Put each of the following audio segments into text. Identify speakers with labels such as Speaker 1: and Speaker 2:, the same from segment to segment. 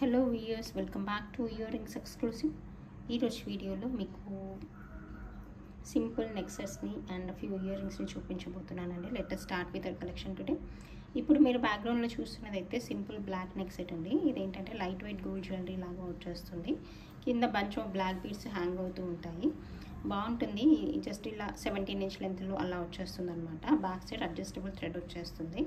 Speaker 1: Hello viewers, welcome back to earrings exclusive. ఈరోజు వీడియోలో మీకు సింపుల్ నెక్సెస్ని అండ్ ఫ్యూ ఇయర్ రింగ్స్ని చూపించబోతున్నానండి. Let start with our collection today. ఇప్పుడు మీరు బ్యాక్గ్రౌండ్లో చూస్తున్నది అయితే సింపుల్ బ్లాక్ నెక్ సెట్ అండి. ఇదేంటంటే లైట్ వెయిట్ గోల్డ్ జ్యువెలరీ లాగా వచ్చేస్తుంది. కింద bunch of black beads hang అవుతూ ఉంటాయి. బాగుంటుంది. జస్ట్ ఇలా 17 ఇంచ్ లెంత్లో అలా వచ్చేస్తుంది అనమాట. బ్యాక్ సైడ్ అడ్జస్టబుల్ థ్రెడ్ వచ్చేస్తుంది.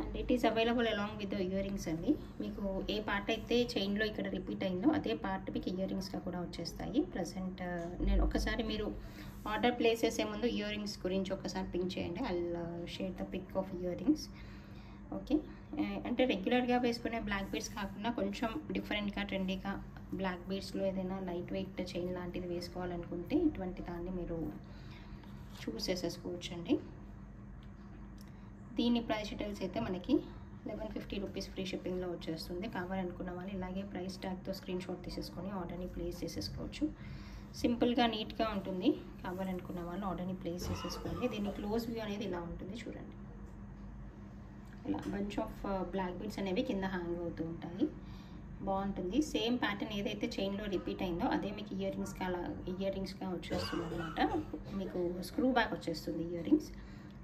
Speaker 1: And it is available along with the ear rings అండి. మీకు ఏ పార్ట్ అయితే చైన్లో ఇక్కడ రిపీట్ అయిందో అదే పార్ట్ మీకు ఇయర్ రింగ్స్గా కూడా వచ్చేస్తాయి. ప్రజెంట్ నేను ఒకసారి మీరు ఆర్డర్ ప్లేస్ చేసే ముందు ఇయర్ రింగ్స్ గురించి ఒకసారి పింక్ చేయండి. I share the pic of ear rings. Okay, అంటే రెగ్యులర్గా వేసుకునే బ్లాక్ బీడ్స్ కాకుండా కొంచెం డిఫరెంట్గా ట్రెండీగా బ్లాక్ బీడ్స్లో ఏదైనా లైట్ వెయిట్ చైన్ లాంటిది వేసుకోవాలనుకుంటే ఇటువంటి దాన్ని మీరు చూస్ చేసేసుకోవచ్చు అండి. దీని ప్రైస్ డీటెయిల్స్ అయితే మనకి 1150 రూపీస్ ఫ్రీ షిప్పింగ్లో వచ్చేస్తుంది. కావాలనుకున్న వాళ్ళు ఇలాగే ప్రైస్ ట్యాగ్తో స్క్రీన్ షాట్ తీసేసుకొని ఆర్డర్ని ప్లేస్ చేసేసుకోవచ్చు. సింపుల్గా నీట్గా ఉంటుంది. కావాలనుకున్న వాళ్ళు ఆర్డర్ని ప్లేస్ చేసేసుకోండి. దీని క్లోజ్ వ్యూ అనేది ఇలా ఉంటుంది, చూడండి. ఇలా బంచ్ ఆఫ్ బ్లాక్ బీడ్స్ అనేవి కింద హ్యాంగ్ అవుతూ ఉంటాయి. బాగుంటుంది. సేమ్ ప్యాటర్న్ ఏదైతే చైన్లో రిపీట్ అయిందో అదే మీకు ఇయర్ రింగ్స్గా వచ్చేస్తుంది అనమాట. మీకు స్క్రూ బ్యాక్ వచ్చేస్తుంది ఇయర్ రింగ్స్.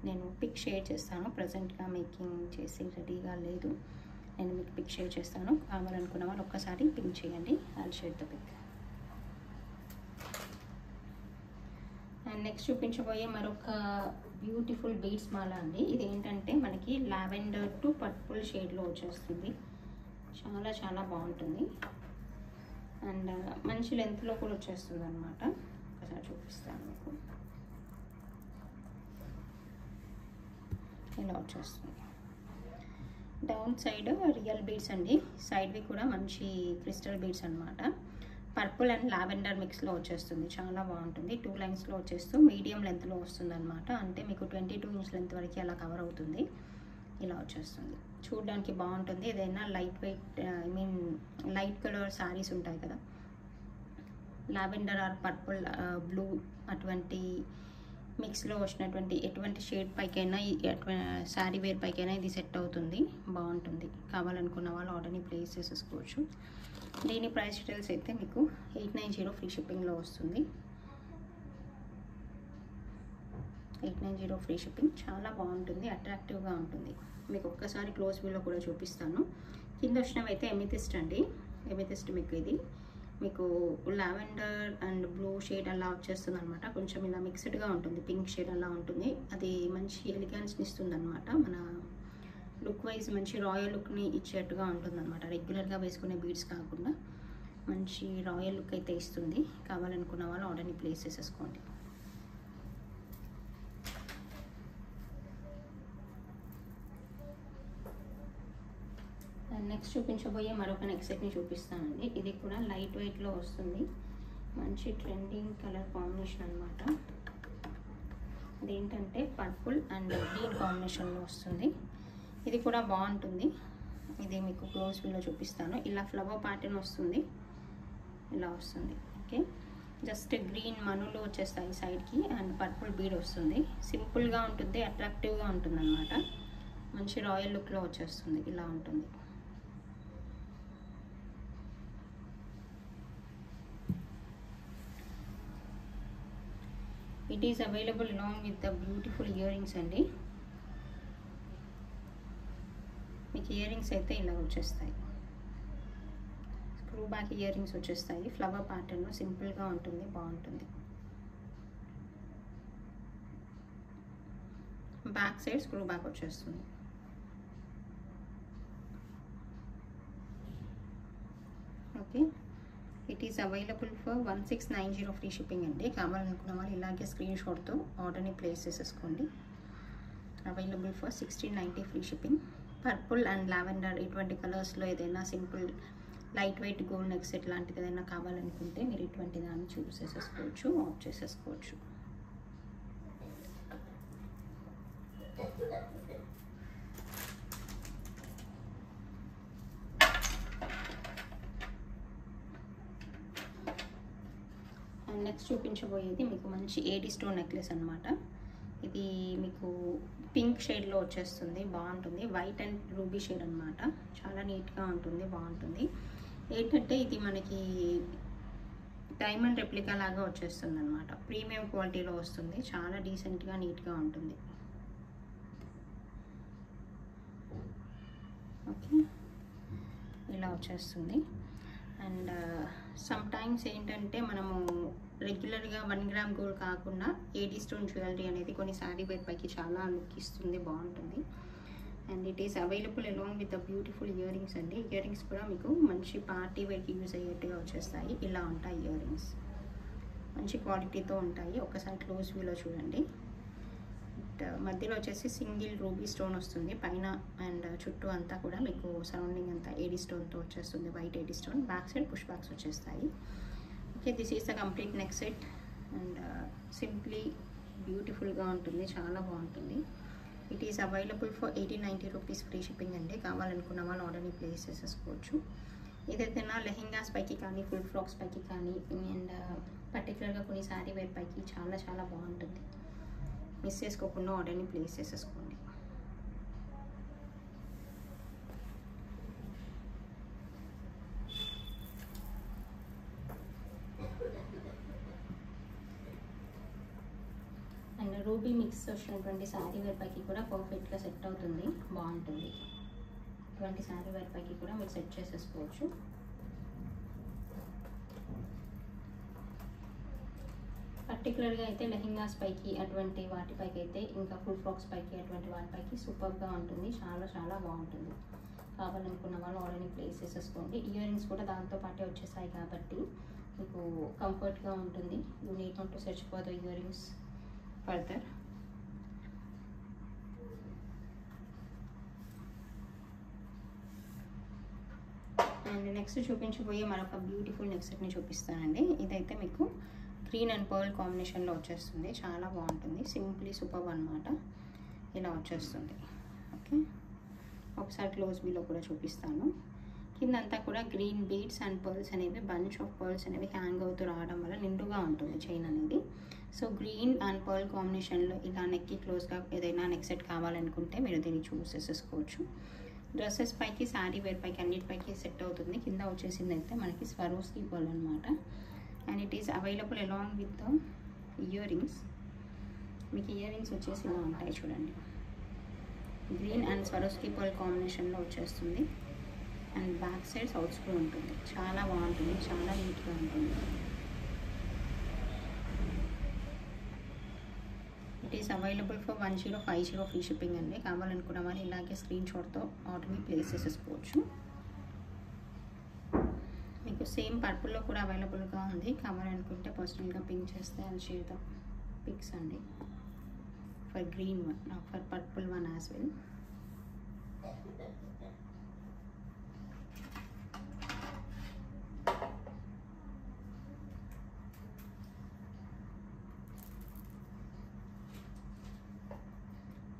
Speaker 1: నేను పిక్ షేర్ చేస్తాను. ప్రజెంట్గా మేకింగ్ చేసి రెడీగా లేదు. నేను మీకు పిక్ షేర్ చేస్తాను. కావాలనుకున్న వాళ్ళు ఒక్కసారి పింక్ చేయండి. I share the pic. And next చూపించబోయే మరొక బ్యూటిఫుల్ బీడ్స్ మాల అండి. ఇది ఏంటంటే మనకి లావెండర్ టు పర్పుల్ షేడ్లో వచ్చేస్తుంది. చాలా చాలా బాగుంటుంది. అండ్ మంచి లెంత్లో కూడా వచ్చేస్తుంది అనమాట. ఒకసారి చూపిస్తాను మీకు. ఇలా వచ్చేస్తుంది. డౌన్ సైడ్ రియల్ బీడ్స్ అండి. సైడ్వి కూడా మంచి క్రిస్టల్ బీడ్స్ అనమాట. పర్పుల్ అండ్ లావెండర్ మిక్స్లో వచ్చేస్తుంది. చాలా బాగుంటుంది. 2 లైన్స్లో వచ్చేస్తూ మీడియం లెంత్లో వస్తుంది అనమాట. అంటే మీకు 22 ఇంచ్ లెంత్ వరకు అలా కవర్ అవుతుంది. ఇలా వచ్చేస్తుంది. చూడడానికి బాగుంటుంది. ఏదైనా light weight light colour saris ఉంటాయి కదా, లావెండర్ ఆర్ పర్పుల్ బ్లూ అటువంటి మిక్స్లో వచ్చినటువంటి ఎటువంటి షేడ్ పైకైనా శారీ వేర్ పైకైనా ఇది సెట్ అవుతుంది. బాగుంటుంది. కావాలనుకున్న వాళ్ళు ఆర్డర్ని ప్లేస్ చేసేసుకోవచ్చు. దీని ప్రైస్ డీటెయిల్స్ అయితే మీకు 890 ఫ్రీ షిప్పింగ్లో వస్తుంది. 890 ఫ్రీ షిప్పింగ్. చాలా బాగుంటుంది. అట్రాక్టివ్గా ఉంటుంది. మీకు ఒక్కసారి క్లోజ్ వ్యూలో కూడా చూపిస్తాను. కింద వచ్చినవి అయితే ఎమిథిస్ట్ అండి. ఎమిథిస్ట్ మీకు ఇది మీకు లావెండర్ అండ్ బ్లూ షేడ్ అలా వచ్చేస్తుంది అనమాట. కొంచెం ఇలా మిక్స్డ్గా ఉంటుంది. పింక్ షేడ్ అలా ఉంటుంది. అది మంచి ఎలిగెన్స్ని ఇస్తుంది అనమాట. మన లుక్ వైజ్ మంచి రాయల్ లుక్ని ఇచ్చేట్టుగా ఉంటుంది అనమాట. రెగ్యులర్గా వేసుకునే బీడ్స్ కాకుండా మంచి రాయల్ లుక్ అయితే ఇస్తుంది. కావాలనుకున్న వాళ్ళు ఆర్డర్ని ప్లేస్ చేసేసుకోండి. నెక్స్ట్ చూపించబోయే మరొక నెక్ సెట్ని చూపిస్తానండి. ఇది కూడా లైట్ వెయిట్లో వస్తుంది. మంచి ట్రెండింగ్ కలర్ కాంబినేషన్ అనమాట. అదేంటంటే పర్పుల్ అండ్ గ్రీన్ కాంబినేషన్లో వస్తుంది. ఇది కూడా బాగుంటుంది. ఇది మీకు క్లోజ్ వ్యూలో చూపిస్తాను. ఇలా ఫ్లవర్ ప్యాటర్న్ వస్తుంది. ఇలా వస్తుంది. ఓకే, జస్ట్ గ్రీన్ మనులు వచ్చేస్తాయి సైడ్కి అండ్ పర్పుల్ బీడ్ వస్తుంది. సింపుల్గా ఉంటుంది. అట్రాక్టివ్గా ఉంటుంది అనమాట. మంచి రాయల్ లుక్లో వచ్చేస్తుంది. ఇలా ఉంటుంది. It is available along with the beautiful ear rings అండి. మీకు ఇయర్ రింగ్స్ అయితే ఇలా వచ్చేస్తాయి. స్క్రూ బ్యాక్ ఇయర్ రింగ్స్ వచ్చేస్తాయి. ఫ్లవర్ ప్యాటర్న్ సింపుల్గా ఉంటుంది. బాగుంటుంది. బ్యాక్ సైడ్ స్క్రూ బ్యాక్ వచ్చేస్తుంది. Okay, it is available for 1690 free shipping అండి. కావాలనుకున్న వాళ్ళు ఇలాగే స్క్రీన్ షాట్తో ఆర్డర్ని ప్లేస్ చేసేసుకోండి. Available for 1690 free shipping. Purple and lavender ఇటువంటి కలర్స్లో ఏదైనా simple light weight gold neck set లాంటిది ఏదైనా కావాలనుకుంటే మీరు ఇటువంటి దాన్ని చూస్ చేసేసుకోవచ్చు, ఆఫ్ చేసేసుకోవచ్చు. నెక్స్ట్ చూపించబోయేది మీకు మంచి ఏడీ స్టోన్ నెక్లెస్ అనమాట. ఇది మీకు పింక్ షేడ్లో వచ్చేస్తుంది. బాగుంటుంది. వైట్ అండ్ రూబీ షేడ్ అనమాట. చాలా నీట్గా ఉంటుంది. బాగుంటుంది. ఏంటంటే ఇది మనకి డైమండ్ రెప్లికా లాగా వచ్చేస్తుంది అనమాట. ప్రీమియం క్వాలిటీలో వస్తుంది, చాలా డీసెంట్గా నీట్గా ఉంటుంది. ఓకే, ఇలా వచ్చేస్తుంది. అండ్ సమ్ టైమ్స్ ఏంటంటే మనము రెగ్యులర్గా 1 గ్రామ్ గోల్డ్ కాకుండా ఏడీ స్టోన్ జ్యువెలరీ అనేది కొన్ని శారీ వేర్ పైకి చాలా లుక్ ఇస్తుంది, బాగుంటుంది. And it is available along with the beautiful ear rings అండి. ఇయర్ రింగ్స్ కూడా మీకు మంచి పార్టీ వేర్కి యూజ్ అయ్యేట్టుగా వచ్చేస్తాయి. ఇలా ఉంటాయి ఇయర్ రింగ్స్, మంచి క్వాలిటీతో ఉంటాయి. ఒకసారి క్లోజ్ వ్యూలో చూడండి. మధ్యలో వచ్చేసి సింగిల్ రూబీ స్టోన్ వస్తుంది పైన, అండ్ చుట్టూ అంతా కూడా మీకు సరౌండింగ్ అంతా ఏడీ స్టోన్తో వచ్చేస్తుంది, white AD stone. Back side push backs వచ్చేస్తాయి. Okay, this is the complete neck set. And simply బ్యూటిఫుల్గా ఉంటుంది, చాలా బాగుంటుంది. It is available for 80-90 rupees free shipping అండి. కావాలనుకున్న వాళ్ళు ఆర్డర్ని ప్లేస్ చేసేసుకోవచ్చు. ఏదైనా లెహెంగాస్ పైకి కానీ, ఫుల్ ఫ్రాక్స్ పైకి కానీ, అండ్ పర్టికులర్గా కొన్ని శారీ వేర్ పైకి చాలా చాలా బాగుంటుంది. మిస్ చేసుకోకుండా ఆర్డర్ని ప్లేస్ చేసేసుకోండి. అండ్ రూబీ మిక్స్ వచ్చినటువంటి శారీ వేర్ పైకి కూడా పర్ఫెక్ట్గా సెట్ అవుతుంది, బాగుంటుంది. ఇటువంటి శారీ వేర్ పైకి కూడా మీరు సెట్ చేసేసుకోవచ్చు. పర్టికులర్గా అయితే లెహెంగాస్ పైకి అటువంటి వాటిపైకి అయితే, ఇంకా ఫుల్ ఫ్రాక్స్ పైకి అటువంటి వాటిపైకి సూపర్గా ఉంటుంది, చాలా చాలా బాగుంటుంది. కావాలనుకున్న వాళ్ళు ఆర్డర్ని ప్లేస్ చేసేసుకోండి. ఇయర్ రింగ్స్ కూడా దాంతో పాటే వచ్చేసాయి కాబట్టి మీకు కంఫర్ట్గా ఉంటుంది. You need not to search for the earrings further. And next చూపించబోయే మరొక బ్యూటిఫుల్ నెక్ సెట్ని చూపిస్తానండి. ఇదైతే మీకు గ్రీన్ అండ్ పర్ల్ కాంబినేషన్లో వచ్చేస్తుంది, చాలా బాగుంటుంది. సింప్లీ సూపర్ అనమాట, ఇలా వచ్చేస్తుంది. ఓకే, ఒకసారి క్లోజ్ వీలో కూడా చూపిస్తాను. కిందంతా కూడా గ్రీన్ బీడ్స్ అండ్ పర్ల్స్ అనేవి, బంచ్ ఆఫ్ పర్ల్స్ అనేవి హ్యాంగ్ అవుతూ రావడం వల్ల నిండుగా ఉంటుంది చైన్ అనేది. సో గ్రీన్ అండ్ పర్ల్ కాంబినేషన్లో ఇలా నెక్కి క్లోజ్గా ఏదైనా నెక్ సెట్ కావాలనుకుంటే మీరు దీన్ని చూస్ చేసేసుకోవచ్చు. డ్రెస్సెస్ పైకి, శారీ వేర్ పైకి అన్నిటిపైకి సెట్ అవుతుంది. కింద వచ్చేసింది అయితే మనకి స్వరోస్కి పర్ల్ అనమాట. And it is available along with the ear rings. మీకు ఇయర్ రింగ్స్ వచ్చేసి ఇలా ఉంటాయి చూడండి. గ్రీన్ అండ్ స్వరోస్కి పర్ల్ కాంబినేషన్లో వచ్చేస్తుంది. And back side south screw ఉంటుంది, చాలా బాగుంటుంది, చాలా నీట్గా ఉంటుంది. It is available for 1050 free shipping అండి. కావాలనుకున్న వాళ్ళు ఇలాగే స్క్రీన్ షాట్తో ఆర్డర్ని ప్లేస్ చేసేసుకోవచ్చు. మీకు సేమ్ పర్పుల్లో కూడా అవైలబుల్గా ఉంది. కావాలనుకుంటే పర్సనల్గా పింక్ చేస్తే అది చేద్దాం పిక్స్ అండి. For green one, for purple one as well.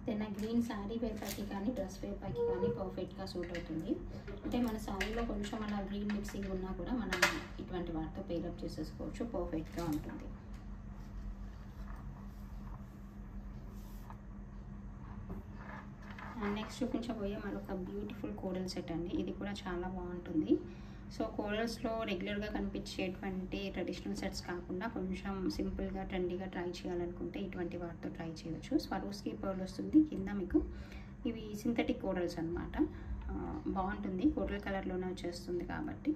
Speaker 1: Then green sari wear పైకి కానీ, డ్రెస్ వేర్ పైకి కానీ పర్ఫెక్ట్గా సూట్ అవుతుంది. అంటే మన శారీలో కొంచెం అలా గ్రీన్ మిక్సింగ్ ఉన్నా కూడా మనం ఇటువంటి వాటితో పేరప్ చేసేసుకోవచ్చు, పర్ఫెక్ట్గా ఉంటుంది. అండ్ నెక్స్ట్ చూపించబోయే మరొక బ్యూటిఫుల్ కోరల్ సెట్ అండి. ఇది కూడా చాలా బాగుంటుంది. సో కోరల్స్లో రెగ్యులర్గా కనిపించేటువంటి ట్రెడిషనల్ సెట్స్ కాకుండా కొంచెం సింపుల్గా ట్రెండీగా ట్రై చేయాలనుకుంటే ఇటువంటి వాటితో ట్రై చేయొచ్చు. స్వరోస్కి పర్ల్ వస్తుంది, కింద మీకు ఇవి సింథటిక్ కోరల్స్ అనమాట. బాగుంటుంది, కోరల్ కలర్లోనే వచ్చేస్తుంది కాబట్టి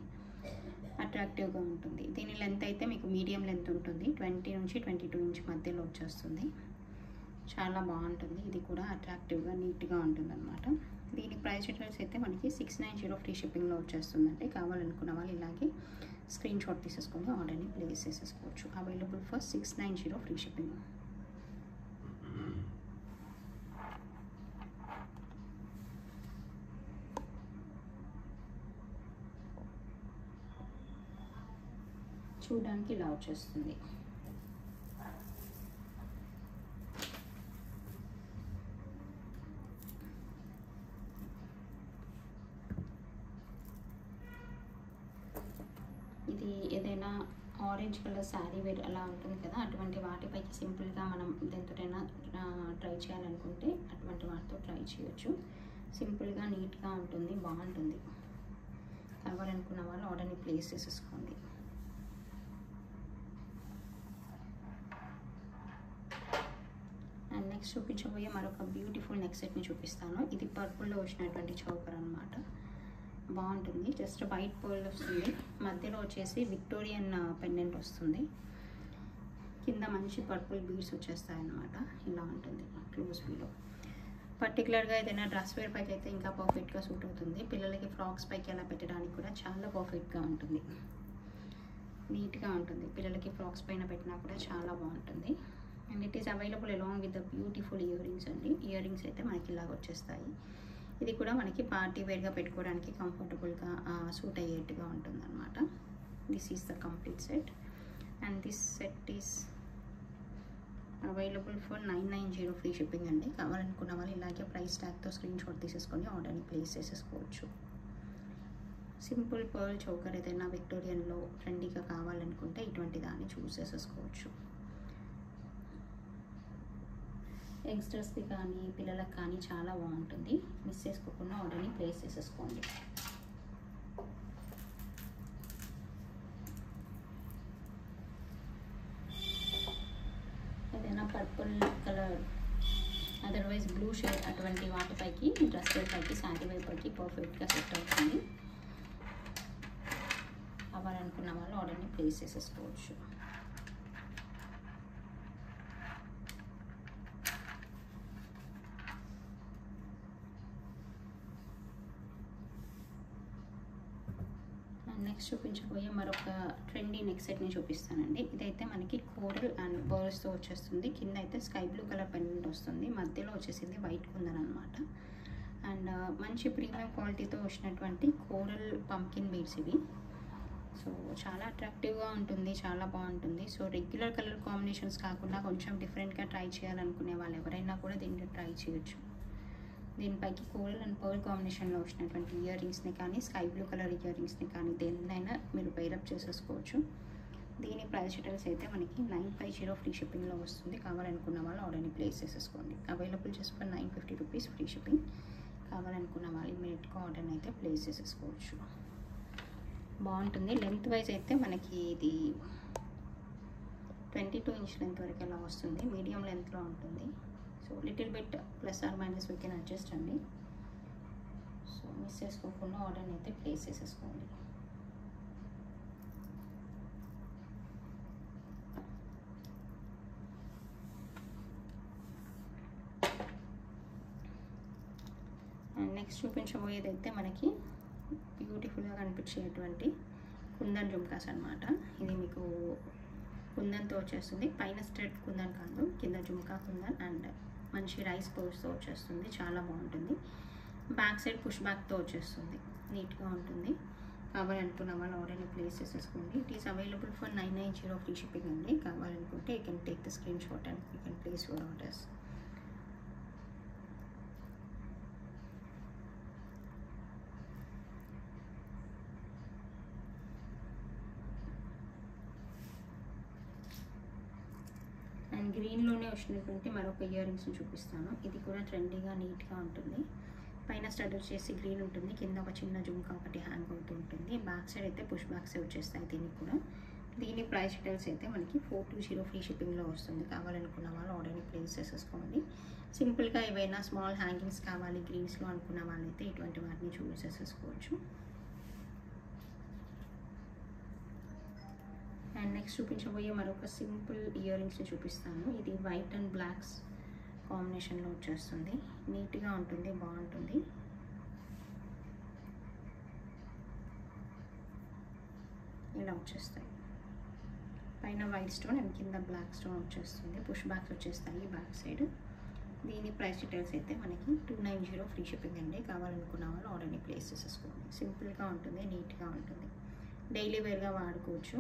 Speaker 1: అట్రాక్టివ్గా ఉంటుంది. దీని లెంత్ అయితే మీకు మీడియం లెంత్ ఉంటుంది, 20 నుంచి 22 ఇంచ్ మధ్యలో వచ్చేస్తుంది. చాలా బాగుంటుంది, ఇది కూడా అట్రాక్టివ్గా నీట్గా ఉంటుంది అనమాట. దీని ప్రైస్ డీటెయిల్స్ అయితే మనకి 690 ఫ్రీ షిప్పింగ్లో వచ్చేస్తుందండి. కావాలనుకున్న వాళ్ళు ఇలాగే స్క్రీన్ షాట్ తీసేసుకొని ఆర్డర్ని ప్లేస్ చేసేసుకోవచ్చు. Available for 690 free shipping. చూడడానికి ఇలా వచ్చేస్తుంది. ఇది ఏదైనా ఆరెంజ్ కలర్ శారీ వేర్ అలా ఉంటుంది కదా, అటువంటి వాటిపైకి సింపుల్గా మనం దేనితోటైనా ట్రై చేయాలనుకుంటే అటువంటి వాటితో ట్రై చేయొచ్చు. సింపుల్గా నీట్గా ఉంటుంది, బాగుంటుంది. కావాలనుకున్న వాళ్ళు ఆర్డర్ని ప్లేస్ చేసేసుకోండి. అండ్ నెక్స్ట్ చూపించబోయే మరొక బ్యూటిఫుల్ నెక్ సెట్ని చూపిస్తాను. ఇది పర్పుల్లో వచ్చినటువంటి చౌకర్ అనమాట. బాగుంటుంది. జస్ట్ వైట్ పర్ల్ వస్తుంది, మధ్యలో వచ్చేసి విక్టోరియన్ పెండెంట్ వస్తుంది, కింద మంచి పర్పుల్ బీడ్స్ వచ్చేస్తాయి అన్నమాట. ఇలా ఉంటుంది క్లోజ్ వీలో. పర్టికులర్గా ఏదైనా డ్రెస్ వేర్ పైకి అయితే ఇంకా పర్ఫెక్ట్గా సూట్ అవుతుంది. పిల్లలకి ఫ్రాక్స్ పైకి అలా పెట్టడానికి కూడా చాలా పర్ఫెక్ట్గా ఉంటుంది, నీట్గా ఉంటుంది. పిల్లలకి ఫ్రాక్స్ పైన పెట్టినా కూడా చాలా బాగుంటుంది. And it is available along with the beautiful ear rings అండి. ఇయర్ రింగ్స్ అయితే మనకి ఇలాగ వచ్చేస్తాయి. ఇది కూడా మనకి పార్టీ వేర్గా పెట్టుకోవడానికి కంఫర్టబుల్గా సూట్ అయ్యేట్టుగా ఉంటుంది అనమాట. This is the complete set and this set is available for 990 free shipping అండి. కావాలనుకున్న వాళ్ళు ఇలాగే ప్రైస్ ట్యాగ్తో స్క్రీన్ షాట్ తీసేసుకొని ఆర్డర్ని ప్లేస్ చేసేసుకోవచ్చు. సింపుల్ పర్ల్ చౌకర్ ఏదైనా విక్టోరియన్లో ట్రెండీగా కావాలనుకుంటే ఇటువంటి దాన్ని చూస్ చేసేసుకోవచ్చు. యంగ్స్టర్స్కి కానీ పిల్లలకు కానీ చాలా బాగుంటుంది. మిస్ చేసుకోకుండా ఆర్డర్ని ప్లేస్ చేసేసుకోండి. ఏదైనా purple colour otherwise blue shade అటువంటి వాటిపైకి డ్రెస్ పైకి శారీ వైపుకి పర్ఫెక్ట్గా సెట్ అవుతుంది. కావాలనుకున్న వాళ్ళు ఆర్డర్ని ప్లేస్ చేసేసుకోవచ్చు. నెక్స్ట్ చూపించబోయే మరొక ట్రెండీ నెక్ సెట్ని చూపిస్తానండి. ఇదైతే మనకి కోరల్ అండ్ పర్ల్స్తో వచ్చేస్తుంది. కింద అయితే స్కై బ్లూ కలర్ పెండెంట్ వస్తుంది, మధ్యలో వచ్చేసింది వైట్ కుందన్ అనమాట. అండ్ మంచి ప్రీమియం క్వాలిటీతో వచ్చినటువంటి కోరల్ పంకిన్ బీడ్స్ ఇవి. సో చాలా అట్రాక్టివ్గా ఉంటుంది, చాలా బాగుంటుంది. సో రెగ్యులర్ కలర్ కాంబినేషన్స్ కాకుండా కొంచెం డిఫరెంట్గా ట్రై చేయాలనుకునే వాళ్ళు ఎవరైనా కూడా దీన్ని ట్రై చేయొచ్చు. దీనిపైకి కోరల్ అండ్ పర్ల్ కాంబినేషన్లో వచ్చినటువంటి ఇయర్ రింగ్స్ని కానీ స్కై బ్లూ కలర్ ఇయర్ రింగ్స్ని కానీ దేన్నైనా మీరు పైరప్ చేసేసుకోవచ్చు. దీని ప్రైస్ డీటెయిల్స్ అయితే మనకి 950 ఫ్రీ షిప్పింగ్లో వస్తుంది. కావాలనుకున్న వాళ్ళు ఆర్డర్ని ప్లేస్ చేసేసుకోండి. Available just for 950 rupees free shipping. కావాలనుకున్న వాళ్ళు ఇమీడియట్గా ఆర్డర్ని అయితే ప్లేస్ చేసేసుకోవచ్చు. బాగుంటుంది. లెంత్ వైజ్ అయితే మనకి ఇది 22 ఇంచ్ లెంత్ వరకు అలా వస్తుంది, మీడియం లెంత్లో ఉంటుంది. So little bit plus or minus we can adjust అండి. సో మిస్ చేసుకోకుండా ఆర్డర్ని అయితే ప్లేస్ చేసేసుకోండి. అండ్ నెక్స్ట్ చూపించబోయేది అయితే మనకి బ్యూటిఫుల్గా కనిపించేటువంటి కుందన్ జుమ్కాస్ అనమాట. ఇది మీకు కుందన్తో వచ్చేస్తుంది, పైన స్ట్రెట్ కుందన్ కాదు, కింద జుమ్కా కుందన్ అండ్ మంచి రైస్ పర్స్తో వచ్చేస్తుంది. చాలా బాగుంటుంది. బ్యాక్ సైడ్ పుష్ బ్యాక్తో వచ్చేస్తుంది, నీట్గా ఉంటుంది. కావాలనుకున్న వాళ్ళు ఆర్డర్ని ప్లేస్ చేసేసుకోండి. It is available for 990 free shipping అండి. కావాలనుకుంటే you can take the screenshot and you can place your orders. And గ్రీన్లోనే వచ్చినటువంటి మరొక ఇయర్ రింగ్స్ని చూపిస్తాను. ఇది కూడా ట్రెండీగా నీట్గా ఉంటుంది. పైన స్టడ్ వచ్చేసి గ్రీన్ ఉంటుంది, కింద ఒక చిన్న జుమ్కా ఒకటి హ్యాంగ్ అవుతూ ఉంటుంది. బ్యాక్ సైడ్ అయితే పుష్ బ్యాక్స్ వచ్చేస్తాయి దీనికి కూడా. దీని ప్రైస్ డీటెయిల్స్ అయితే మనకి 420 ఫ్రీ షిప్పింగ్లో వస్తుంది. కావాలనుకున్న వాళ్ళు ఆర్డర్ని ప్లేస్ చేసేసుకోండి. సింపుల్గా ఏవైనా స్మాల్ హ్యాంగింగ్స్ కావాలి గ్రీన్స్లో అనుకున్న వాళ్ళైతే ఇటువంటి వాటిని చూస్ చేసేసుకోవచ్చు. అండ్ నెక్స్ట్ చూపించబోయే మరొక సింపుల్ ఇయర్ రింగ్స్ని చూపిస్తాను. ఇది వైట్ అండ్ బ్లాక్స్ కాంబినేషన్లో వచ్చేస్తుంది, నీట్గా ఉంటుంది, బాగుంటుంది. ఇలా వచ్చేస్తాయి, పైన వైట్ స్టోన్ అండ్ కింద బ్లాక్ స్టోన్ వచ్చేస్తుంది. పుష్ బ్యాక్స్ వచ్చేస్తాయి బ్యాక్ సైడ్. దీని ప్రైస్ డీటెయిల్స్ అయితే మనకి 290 ఫ్రీ షిప్పింగ్ అండి. కావాలనుకున్న వాళ్ళు ఆర్డర్ని ప్లేస్ చేసేసుకోండి. సింపుల్గా ఉంటుంది, నీట్గా ఉంటుంది, డైలీ వేర్గా వాడుకోవచ్చు.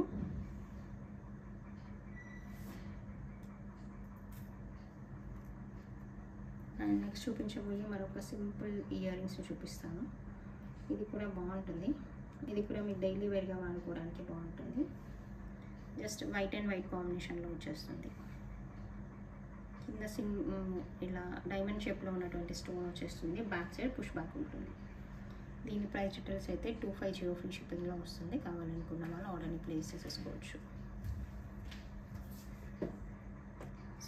Speaker 1: అండ్ నెక్స్ట్ చూపించబోయే మరొక సింపుల్ ఇయర్ రింగ్స్ని చూపిస్తాను. ఇది కూడా బాగుంటుంది. ఇది కూడా మీకు డైలీ వేర్గా వాడుకోవడానికి బాగుంటుంది. జస్ట్ వైట్ అండ్ వైట్ కాంబినేషన్లో వచ్చేస్తుంది. కింద ఇలా డైమండ్ షేప్లో ఉన్నటువంటి స్టోన్ వచ్చేస్తుంది. బ్యాక్ సైడ్ పుష్ బ్యాక్ ఉంటుంది. దీని ప్రైస్ డీటెయిల్స్ అయితే 250 ఫ్రీ షిప్పింగ్లో వస్తుంది. కావాలనుకున్న వాళ్ళు ఆర్డర్ని ప్లేస్ చేసేసుకోవచ్చు.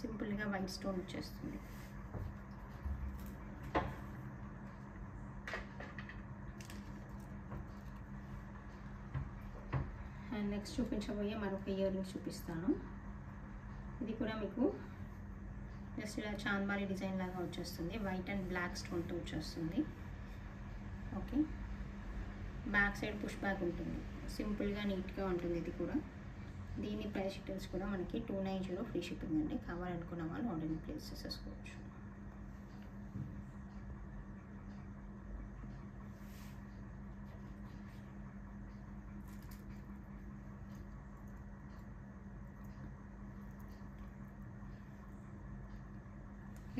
Speaker 1: సింపుల్గా వైట్ స్టోన్ వచ్చేస్తుంది. అండ్ నెక్స్ట్ చూపించబోయే మరొక ఇయర్ రింగ్స్ చూపిస్తాను. ఇది కూడా మీకు జస్ట్ ఇలా చాంద్బారి డిజైన్ లాగా వచ్చేస్తుంది. వైట్ అండ్ బ్లాక్ స్టోన్తో వచ్చేస్తుంది. Okay, back side push back ఉంటుంది. సింపుల్గా నీట్గా ఉంటుంది. ఇది కూడా దీని ప్రైస్ డీటెయిల్స్ కూడా మనకి 290 ఫ్రీ షిప్పింగ్ అండి. కావాలనుకున్న వాళ్ళు ఆర్డర్ని ప్లేస్ చేసేసుకోవచ్చు.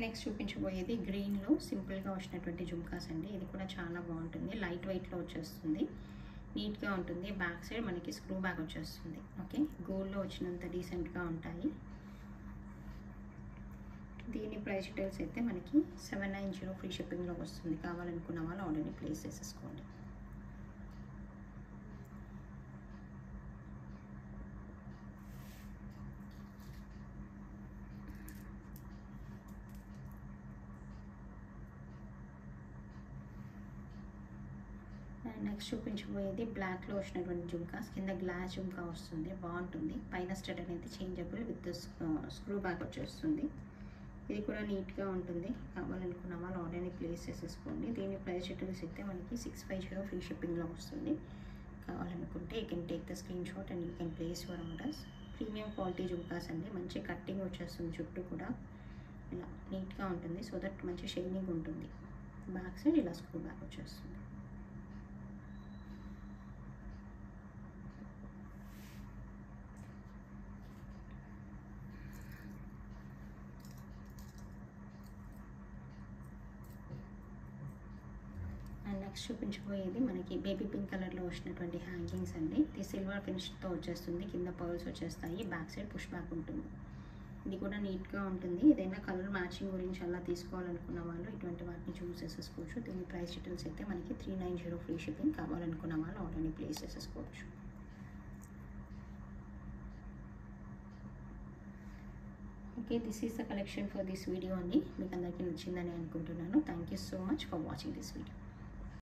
Speaker 1: నెక్స్ట్ చూపించబోయేది గ్రీన్లో సింపుల్గా వచ్చినటువంటి జుమ్కాస్ అండి. ఇది కూడా చాలా బాగుంటుంది. లైట్ వెయిట్లో వచ్చేస్తుంది. నీట్గా ఉంటుంది. బ్యాక్ సైడ్ మనకి స్క్రూ బ్యాక్ వచ్చేస్తుంది. ఓకే, గోల్డ్లో వచ్చినంత డీసెంట్గా ఉంటాయి. దీని ప్రైస్ డీటెయిల్స్ అయితే మనకి 790 ఫ్రీ షిప్పింగ్లో వస్తుంది. కావాలనుకున్న వాళ్ళు ఆర్డర్ని ప్లేస్ చేసేసుకోండి. నెక్స్ట్ చూపించబోయేది బ్లాక్లో వచ్చినటువంటి జుమ్కాస్. కింద గ్లాస్ జుమ్కా వస్తుంది. బాగుంటుంది. పైన స్టడ్ అనేది చేంజబుల్ విత్ స్క్రూ బ్యాక్ వచ్చేస్తుంది. ఇది కూడా నీట్గా ఉంటుంది. కావాలనుకున్న వాళ్ళు ఆర్డర్ని ప్లేస్ చేసేసుకోండి. దీని ప్రైస్ డీటెయిల్స్ అయితే మనకి 650 ఫ్రీ షిప్పింగ్లో వస్తుంది. కావాలనుకుంటే you can take the screenshot and you can place your orders. Premium quality jhumkas అండి. మంచి కట్టింగ్ వచ్చేస్తుంది. చుట్టూ కూడా ఇలా నీట్గా ఉంటుంది. సో దట్ మంచి షైనింగ్ ఉంటుంది. బ్యాక్ సైడ్ ఇలా స్క్రూ బ్యాక్ వచ్చేస్తుంది. నెక్స్ట్ చూపించబోయేది మనకి బేబీ పింక్ కలర్లో వచ్చినటువంటి హ్యాంగింగ్స్ అండి. ఇది సిల్వర్ ఫినిష్తో వచ్చేస్తుంది. కింద పర్ల్స్ వచ్చేస్తాయి. బ్యాక్ సైడ్ పుష్ బ్యాక్ ఉంటుంది. ఇది కూడా నీట్గా ఉంటుంది. ఏదైనా కలర్ మ్యాచింగ్ గురించి అలా తీసుకోవాలనుకున్న వాళ్ళు ఇటువంటి వాటిని చూస్ చేసేసుకోవచ్చు. దీని ప్రైస్ డీటెయిల్స్ అయితే మనకి 390 ఫ్రీ షిప్పింగ్. కావాలనుకున్న వాళ్ళు ఆర్డర్ని ప్లేస్ చేసేసుకోవచ్చు. Okay, this is the collection for this video అండి. మీకు అందరికీ నచ్చిందని అనుకుంటున్నాను. Thank you so much for watching this video.